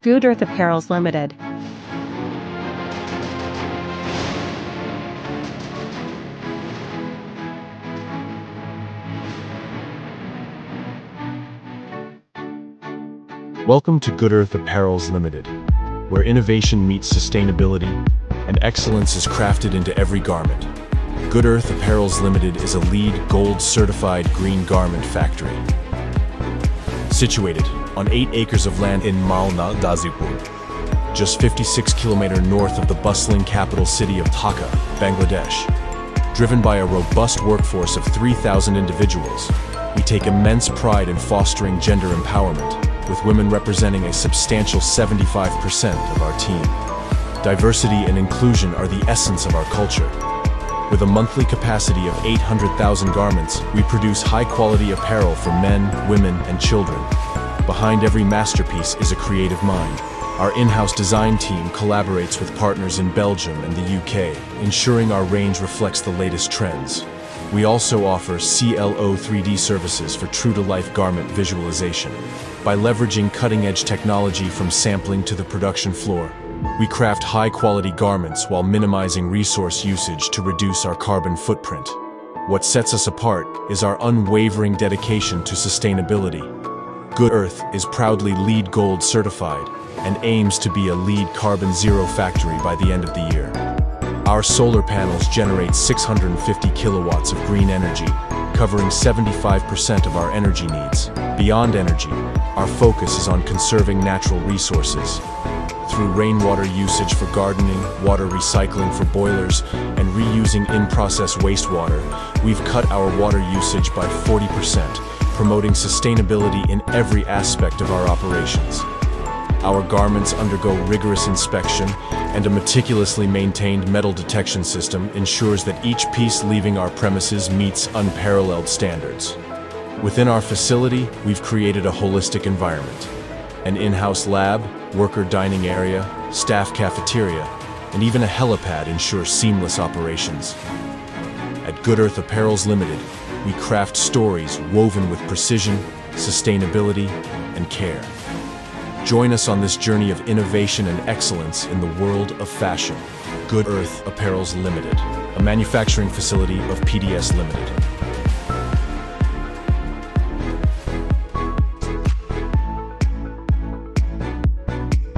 Goodearth Apparels Limited. Welcome to Goodearth Apparels Limited, where innovation meets sustainability and excellence is crafted into every garment. Goodearth Apparels Limited is a LEED Gold certified green garment factory. Situated on 8 acres of land in Malna, Gazipur, just 56 kilometers north of the bustling capital city of Dhaka, Bangladesh. Driven by a robust workforce of 3,000 individuals, we take immense pride in fostering gender empowerment, with women representing a substantial 75% of our team. Diversity and inclusion are the essence of our culture. With a monthly capacity of 800,000 garments, we produce high-quality apparel for men, women, and children. Behind every masterpiece is a creative mind. Our in-house design team collaborates with partners in Belgium and the UK, ensuring our range reflects the latest trends. We also offer CLO 3D services for true-to-life garment visualization. By leveraging cutting-edge technology from sampling to the production floor, we craft high-quality garments while minimizing resource usage to reduce our carbon footprint. What sets us apart is our unwavering dedication to sustainability. Goodearth is proudly LEED Gold certified and aims to be a LEED Carbon Zero factory by the end of the year. Our solar panels generate 650 kilowatts of green energy, covering 75% of our energy needs. Beyond energy, our focus is on conserving natural resources. Through rainwater usage for gardening, water recycling for boilers, and reusing in-process wastewater, we've cut our water usage by 40%, promoting sustainability in every aspect of our operations. Our garments undergo rigorous inspection, and a meticulously maintained metal detection system ensures that each piece leaving our premises meets unparalleled standards. Within our facility, we've created a holistic environment. An in-house lab, worker dining area, staff cafeteria, and even a helipad ensure seamless operations. At Goodearth Apparels Limited, we craft stories woven with precision, sustainability, and care. Join us on this journey of innovation and excellence in the world of fashion. Goodearth Apparels Limited, a manufacturing facility of PDS Limited.